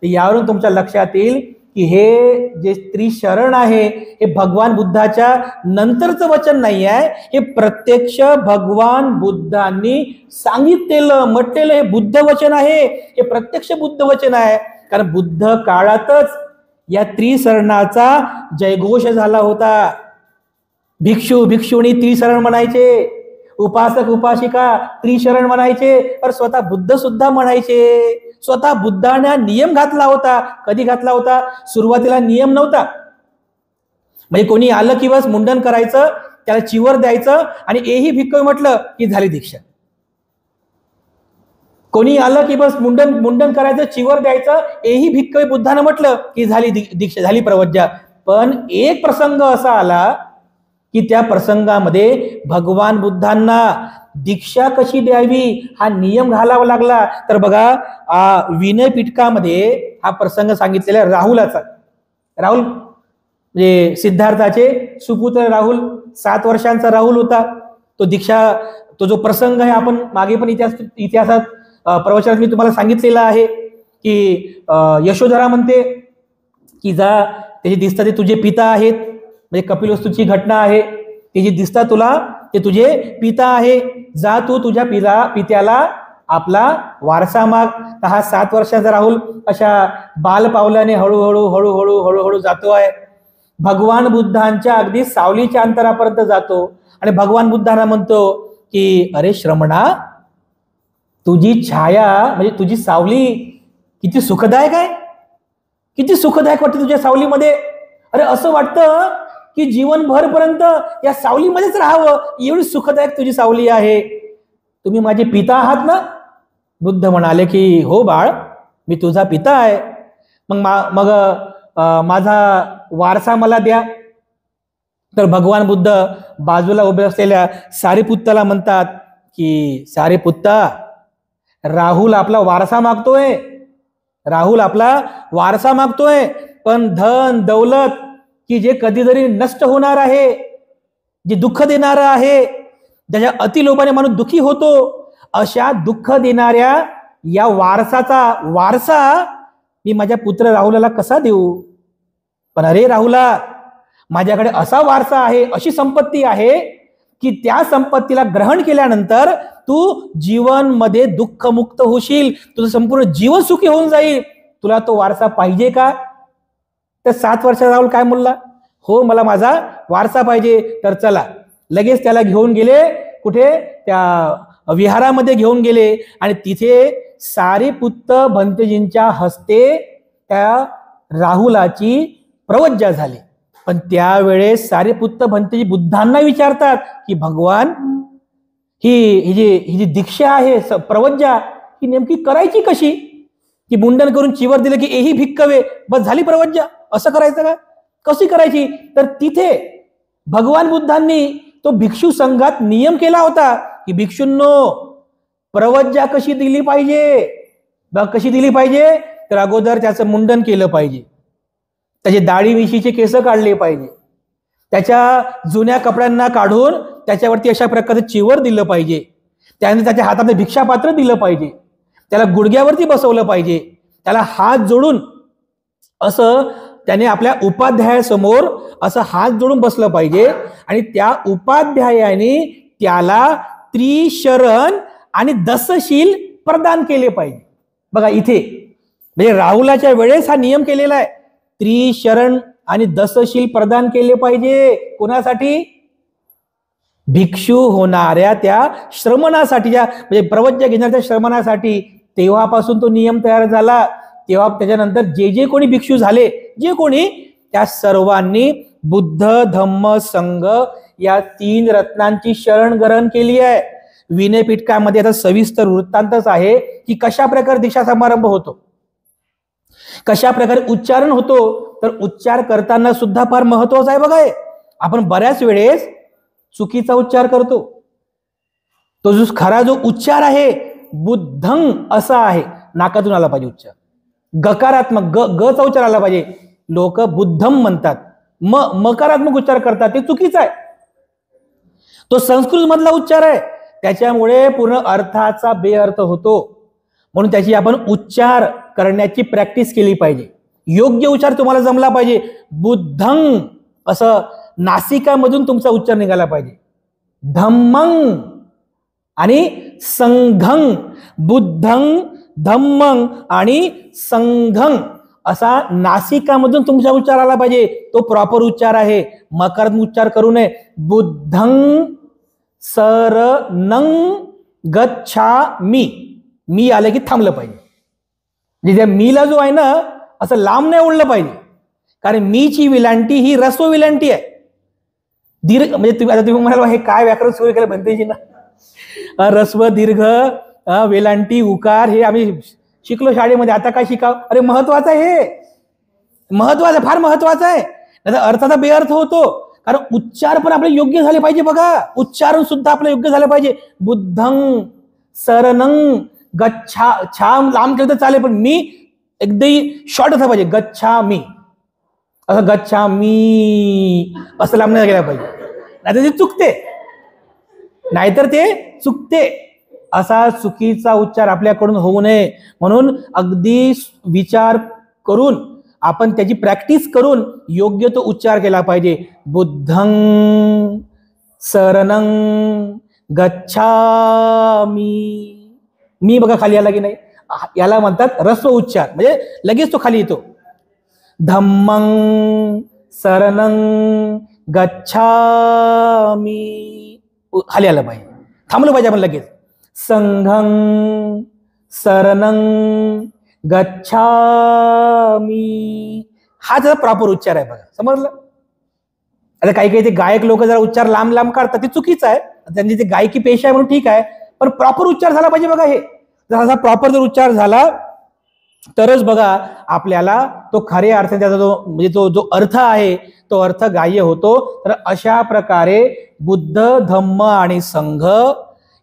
यावरून तुमच्या लक्षात येईल की हे जे त्रिशरण आहे हे भगवान बुद्धाच्या नंतरचं वचन नाही आहे. हे प्रत्यक्ष भगवान बुद्धांनी सांगितलेलं म्हटलेलं हे बुद्ध वचन आहे. हे प्रत्यक्ष बुद्ध वचन आहे. कारण बुद्ध काळातच या त्रिशरणाचा जयघोष झाला होता. भिक्षू भिक्षुणी त्रिशरण म्हणायचे, उपासक उपासिका त्रिशरण म्हणायचे, तर स्वतः बुद्ध सुद्धा म्हणायचे. स्वतः बुद्धाने नियम घातला होता. कधी घातला होता? सुरुवातीला नियम नव्हता. म्हणजे कोणी आलं की बस मुंडन करायचं, त्याला चिवर द्यायचं आणि एही भिक्खवे म्हटलं की झाली दीक्षा. कोणी आलं की बस मुंडन करायचं, चिवर द्यायचं, एही भिक्खवे बुद्धानं म्हटलं की झाली दीक्षा, झाली प्रवज्जा. पण एक प्रसंग असा आला की त्या प्रसंगामध्ये भगवान बुद्धांना दीक्षा कशी द्यावी हा नियम घालावा लागला. तर बघा विनय पिटकामध्ये हा प्रसंग सांगितलेला राहुलाचा. राहुल म्हणजे सिद्धार्थाचे सुपुत्र राहुल, 7 वर्षांचा राहुल होता. तो दीक्षा, तो जो प्रसंग आहे आपण मागे पण इतिहासात प्रवचनात मी तुम्हाला सांगितलेलं आहे की यशोधरा म्हणते की जा, त्याची दिसतात ते तुझे पिता आहेत. म्हणजे कपिलवस्तूची घटना आहे. ते जे दिसतात तुला ते तुझे पिता आहे. जा तू तुझ्या पित्याला आपला वारसा माग. तर हा 7 वर्षाचा राहुल अशा बाल पावलाने हळूहळू हळूहळू हळूहळू जातो आहे. भगवान बुद्धांच्या अगदी सावलीच्या अंतरापर्यंत जातो आणि भगवान बुद्धांना म्हणतो की अरे श्रमणा, तुझी छाया म्हणजे तुझी सावली किती सुखदायक आहे. किती सुखदायक वाटते तुझ्या सावलीमध्ये. अरे असं वाटतं की जीवनभरपर्यंत या सावलीमध्येच राहावं, एवढी सुखदायक तुझी सावली आहे. तुम्ही माझे पिता आहात ना? बुद्ध म्हणाले की हो बाळ, मी तुझा पिता आहे. मग माझा वारसा मला द्या. तर भगवान बुद्ध बाजूला उभे असलेल्या सारीपुत्ताला म्हणतात की सारीपुत्ता, राहुल आपला वारसा मागतोय. राहुल आपला वारसा मागतोय, पण धन दौलत की जे कधीतरी नष्ट होणार आहे, जे दुःख देणार आहे, ज्याच्या अतिलोभाने माणूस दुःखी होतो, अशा दुःख देणाऱ्या या वारसा मी माझ्या पुत्र राहुलाला कसा देऊ? पण अरे राहुला, माझ्याकडे असा वारसा आहे, अशी संपत्ती आहे की त्या संपत्तीला ग्रहण केल्यानंतर तू जीवन मध्ये दुःख मुक्त होशील, तुझं संपूर्ण जीवन सुखी होऊन जाईल. तुला तो वारसा पाहिजे का? तर 7 वर्षाचा राहुल काय म्हणला? हो, मला माझा वारसा पाहिजे. तर चला, लगेच त्याला घेऊन गेले. कुठे? त्या विहारामध्ये घेऊन गेले आणि तिथे सारीपुत्त भंतेजींच्या हस्ते त्या राहुलाची प्रवज्जा झाली. पण त्यावेळेस सारीपुत्त भंतेजी बुद्धांना विचारतात की भगवान, ही जी दीक्षा आहे, प्रवज्जा, ही नेमकी करायची कशी? की मुंडन करून चिवर दिलं की एही भिक्खवे, बस झाली प्रवज्जा, असं करायचं का? कशी करायची? तर तिथे भगवान बुद्धांनी तो भिक्षू संघात नियम केला होता की भिक्षूंनो, प्रवज्जा कशी दिली पाहिजे? कशी दिली पाहिजे? तर अगोदर त्याचं मुंडन केलं पाहिजे, त्याचे दाढी मिशीचे केस काढले पाहिजे, त्याच्या जुन्या कपड्यांना काढून त्याच्यावरती अशा प्रकारे चिवर दिलं पाहिजे, त्यानंतर त्याच्या हातात भिक्षापात्र दिलं पाहिजे, त्याला गुडघ्यावरती बसवलं पाहिजे, त्याला हात जोडून असं त्याने आपल्या उपाध्यायासमोर असं हात जोडून बसलं पाहिजे आणि त्या उपाध्यायाने त्याला त्रिशरण आणि दशशील प्रदान केले पाहिजे. बघा इथे म्हणजे राहुलाच्या वेळेस हा नियम केलेला आहे. त्रिशरण आणि दसशील प्रदान केले पाहिजे. कोणासाठी? भिक्षू होणाऱ्या त्या श्रमणासाठी, ज्या म्हणजे प्रवज्य घेणाऱ्या श्रमणासाठी. तेव्हापासून तो नियम तयार झाला. तेव्हा त्याच्यानंतर जे जे कोणी भिक्षू झाले, जे कोणी, त्या सर्वांनी बुद्ध धम्म संघ या 3 रत्नांची शरण ग्रहण केली आहे. विनयपिटकामध्ये आता सविस्तर वृत्तांतच आहे की कशा प्रकारे दीक्षा समारंभ होतो, कशा प्रकारे उच्चारण होतो. तर उच्चार करताना सुद्धा फार महत्वाचं आहे बघा. आपण बऱ्याच वेळेस चुकीचा उच्चार करतो. तो जो खरा जो उच्चार आहे बुद्धं असा आहे, नाकातून आला पाहिजे उच्चार, गकारात्मक ग चा उच्चार आला पाहिजे. लोक बुद्धम म्हणतात, मकारात्मक उच्चार करतात, ते चुकीचं आहे. तो संस्कृत मधला उच्चार आहे, त्याच्यामुळे पूर्ण अर्थाचा बेअर्थ होतो. म्हणून त्याची आपण उच्चार करण्याची प्रॅक्टिस केली पाहिजे. योग्य उच्चार तुम्हाला जमला पाहिजे. बुद्धं असं नासिकामधून तुमचा उच्चार निघाला पाहिजे. धम्मं आणि संघं, बुद्धं धम्मं आणि संघं असा नासिकामधून तुमचा उच्चार आला पाहिजे. तो प्रॉपर उच्चार आहे. मकारात्मक उच्चार करू नये. बुद्धं शरणं गच्छामि, मी आलं की थांबलं पाहिजे. म्हणजे मीला जो आहे ना, असं लांब नाही ओढलं पाहिजे. कारण मीची विलांटी ही रस्व विलांटी आहे. दीर्घ म्हणजे तुम्ही म्हणाल हे काय व्याकरण सुरू केलं म्हणते ना, रस्व दीर्घ वेलांटी उकार हे आम्ही शिकलो शाळेमध्ये. आता काय शिकाव? अरे महत्वाचं आहे, हे महत्वाचं, फार महत्वाचं आहे. नाही अर्थाचा बेअर्थ होतो. कारण उच्चार पण आपले योग्य झाले पाहिजे बघा. उच्चारण सुद्धा आपलं योग्य झालं पाहिजे. बुद्धं शरणं गच्छा, छाम लांब केलं तर चालेल, पण मी एकदम शॉर्ट असं पाहिजे. गच्छामि, असं गच्छामि असं लांब नाही गेला पाहिजे, नाहीतर ते चुकते. नाहीतर ते चुकते. असा चुकीचा उच्चार आपल्याकडून होऊ नये म्हणून अगदी विचार करून आपण त्याची प्रॅक्टिस करून योग्य तो उच्चार केला पाहिजे. बुद्धं शरणं गच्छामि. मी बघा खाली आला की नाही, याला म्हणतात रस्व उच्चार, म्हणजे लगेच तो खाली येतो. धम्मं शरणं गच्छामि, खाली आलं पाहिजे, थांबलं पाहिजे आपण लगेच. संघं शरणं गच्छामि, हा जरा प्रॉपर उच्चार आहे बघा. समजलं? आता काही काही ते गायक लोक जरा उच्चार लांब लांब काढतात, ते चुकीचं आहे. त्यांची ते गायकी पेशा आहे म्हणून ठीक आहे, पण प्रॉपर उच्चार झाला पाहिजे बघा. हे जर असा प्रॉपर जर उच्चार झाला तरच बघा आपल्याला तो खऱ्या अर्थाने त्याचा जो म्हणजे जो अर्थ आहे तो अर्थ ग्राह्य होतो. तर अशा प्रकारे बुद्ध धम्म आणि संघ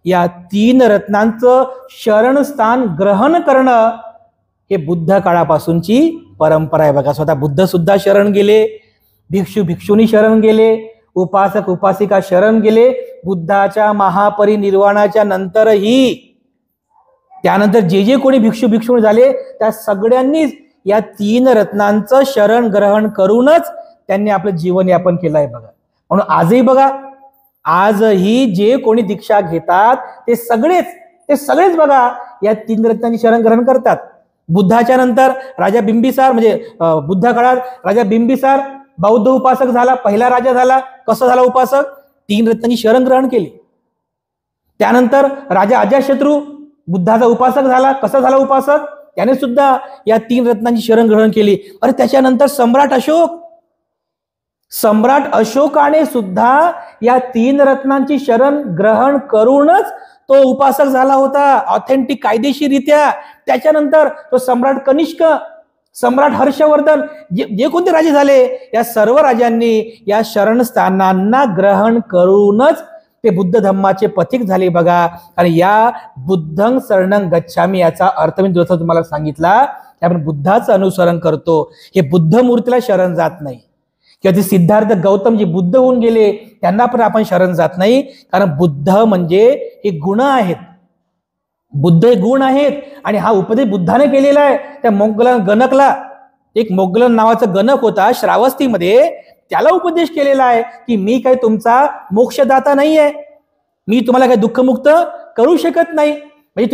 या 3 रत्नांचं शरणस्थान ग्रहण करणं हे बुद्ध काळापासूनची परंपरा आहे बघा. स्वतः बुद्ध सुद्धा शरण गेले, भिक्षू भिक्षुनी शरण गेले, उपासक उपासिका शरण गेले. बुद्धाच्या महापरिनिर्वाणाच्या नंतरही त्यानंतर जे जे कोणी भिक्षू भिक्षुणी झाले त्या सगळ्यांनीच या 3 रत्नांचं शरण ग्रहण करूनच त्यांनी आपलं जीवन यापन केलं आहे बघा. म्हणून आजही बघा, आजही जे कोणी दीक्षा घेतात ते सगळेच बघा या 3 रत्नांची शरण ग्रहण करतात. बुद्धाच्या नंतर राजा बिंबिसार, म्हणजे बुद्ध काळात राजा बिंबिसार बौद्ध उपासक झाला, पहिला राजा झाला. कसं झाला उपासक? 3 रत्नांची शरण ग्रहण केली. त्यानंतर राजा अजातशत्रू बुद्धाचा उपासक झाला. कसा झाला उपासक? त्याने सुद्धा या 3 रत्नांची शरण ग्रहण केली. अरे त्याच्यानंतर सम्राट अशोकाने सुद्धा या 3 रत्नांची शरण ग्रहण करूनच तो उपासक झाला होता, ऑथेंटिक कायदेशीररित्या. त्याच्यानंतर तो सम्राट कनिष्क, सम्राट हर्षवर्धन, जे कोणते राजे झाले या सर्व राजांनी या शरणस्थानांना ग्रहण करूनच ते बुद्ध धम्माचे पथिक झाले बघा. आणि या बुद्धं शरणं गच्छामि याचा अर्थ मी जसं तुम्हाला सांगितला की आपण बुद्धाचं अनुसरण करतो. हे बुद्ध मूर्तीला शरण जात नाही, किंवा ते सिद्धार्थ गौतम जे बुद्ध होऊन गेले त्यांना पण आपण शरण जात नाही. कारण बुद्ध म्हणजे हे गुण आहेत, बुद्ध हे गुण आहेत. आणि हा उपदेश बुद्धाने केलेला आहे. त्या गणकला, एक मोगलन नावाचा गणक होता श्रावस्तीमध्ये, त्याला उपदेश केलेला आहे की मी काही तुमचा मोक्षदाता नाही आहे, मी तुम्हाला काही दुःखमुक्त करू शकत नाही. म्हणजे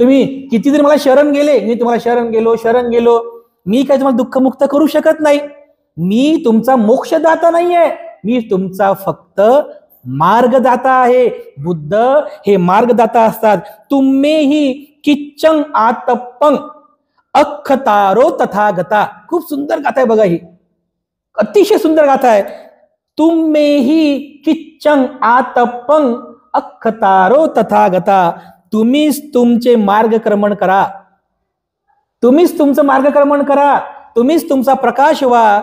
तुम्ही किती जरी मला शरण गेले, मी तुम्हाला शरण गेलो, मी काही तुम्हाला दुःखमुक्त करू शकत नाही. मी तुमचा मोक्षदाता नाहीये, मी तुमचा फक्त मार्गदाता आहे. बुद्ध हे मार्गदाता असतात. तुम्हेही किच्चंग आतप्पंग अख्खतारो तथागता. खूप सुंदर गाथा आहे बघा, ही अतिशय सुंदर गाथा आहे. तुम्हेही किच्चंग आतप्पंग अख्खतारो तथागता. तुम्हीच तुमचे मार्गक्रमण करा, तुम्हीच तुमचं मार्गक्रमण करा, तुम्हीच तुमचा प्रकाश व्हा.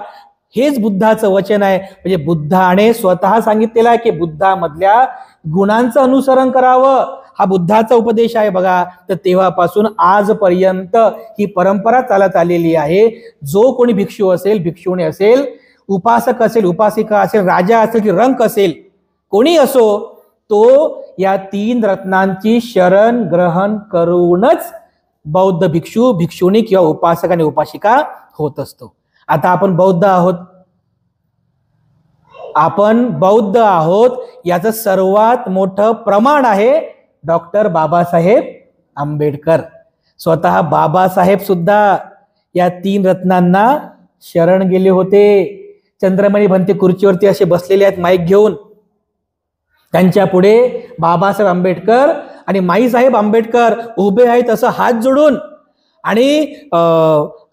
हेच बुद्धाचं वचन आहे. म्हणजे बुद्धाने स्वतः सांगितलेलं आहे की बुद्धामधल्या गुणांचं अनुसरण करावं. हा बुद्धाचा उपदेश आहे बघा. तर तेव्हापासून आजपर्यंत ही परंपरा चालत आलेली आहे. जो कोणी भिक्षू असेल, भिक्षुणी असेल, उपासक असेल, उपासिका असेल, राजा असेल की रंक असेल, कोणी असो, तो या 3 रत्नांची शरण ग्रहण करूनच बौद्ध भिक्षू, भिक्षुणी किंवा उपासक आणि उपासिका होत असतो. आता आपण बौद्ध आहोत, आपण बौद्ध आहोत याचं सर्वात मोठं प्रमाण आहे डॉक्टर बाबासाहेब आंबेडकर. स्वतः बाबासाहेब सुद्धा या 3 रत्नांना शरण गेले होते. चंद्रमणी भंते खुर्चीवरती असे बसलेले आहेत माईक घेऊन. त्यांच्या पुढे बाबासाहेब आंबेडकर आणि माईसाहेब आंबेडकर उभे आहेत असं हात जोडून, आणि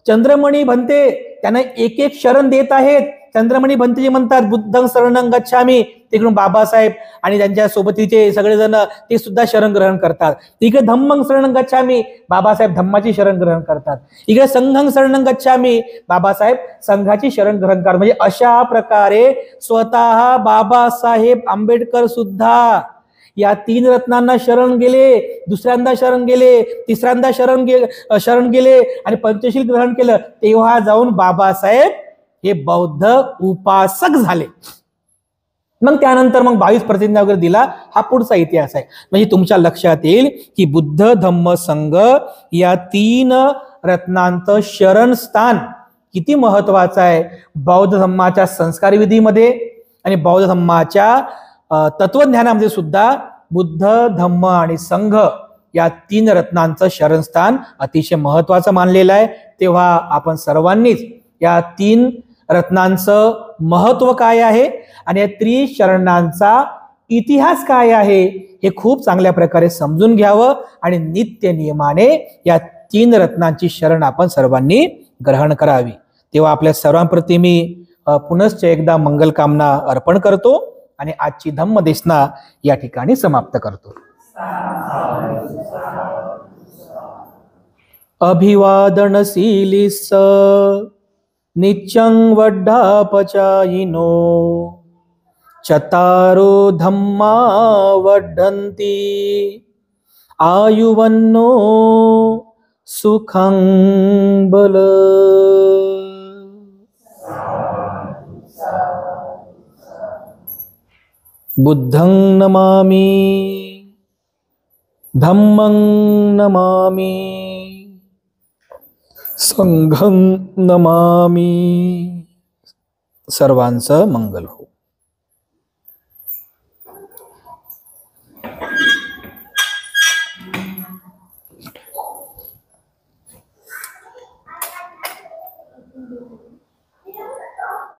चंद्रमणी भंते त्यांना एक एक शरण देत आहेत. चंद्रमणी भंतेजी म्हणतात बुद्धं शरणं गच्छामी. तिकडून बाबासाहेब आणि त्यांच्या सोबतीचे सगळेजण ते सुद्धा शरण ग्रहण करतात. इकडे धम्मं शरणं गच्छामी, बाबासाहेब धम्माची शरण ग्रहण करतात. इकडे संघं शरणं गच्छामी, बाबासाहेब संघाची शरण ग्रहण करतात. म्हणजे अशा प्रकारे स्वतः बाबासाहेब आंबेडकर सुद्धा या 3 रत्नांना शरण गेले. दुसऱ्यांदा शरण गेले, तिसऱ्यांदा शरण गेले आणि पंचशील ग्रहण केलं. तेव्हा जाऊन बाबासाहेब हे बौद्ध उपासक झाले. मग त्यानंतर मग 22 प्रतिज्ञा वगैरे दिला. हा पुढचा इतिहास आहे. म्हणजे तुमच्या लक्षात येईल की बुद्ध धम्म संघ या 3 रत्नांचं शरण स्थान किती महत्वाचं आहे. बौद्ध धम्माच्या संस्कार विधीमध्ये आणि बौद्ध धम्माच्या तत्वज्ञानामध्ये सुद्धा बुद्ध धम्म आणि संघ या 3 रत्नांचं शरणस्थान अतिशय महत्वाचं मानलेलं आहे. तेव्हा आपण सर्वांनीच या 3 रत्नांचं महत्व काय आहे आणि या त्रिशरणांचा इतिहास काय आहे हे खूप चांगल्या प्रकारे समजून घ्यावं आणि नित्य नियमाने या 3 रत्नांची शरण आपण सर्वांनी ग्रहण करावी. तेव्हा आपल्या सर्वांप्रती मी पुनश्च एकदा मंगलकामना अर्पण करतो आणि आजची धम्मदेशना या ठिकाणी समाप्त करतो. अभिवादनशीलिस नित्यं वड्ढापचायिनो चतारो धम्मा वर्धन्ति आयुवन्नो सुखं बल. बुद्धं नमामि, धम्मं नमामि, संघं नमामि. सर्वांचं मंगल हो.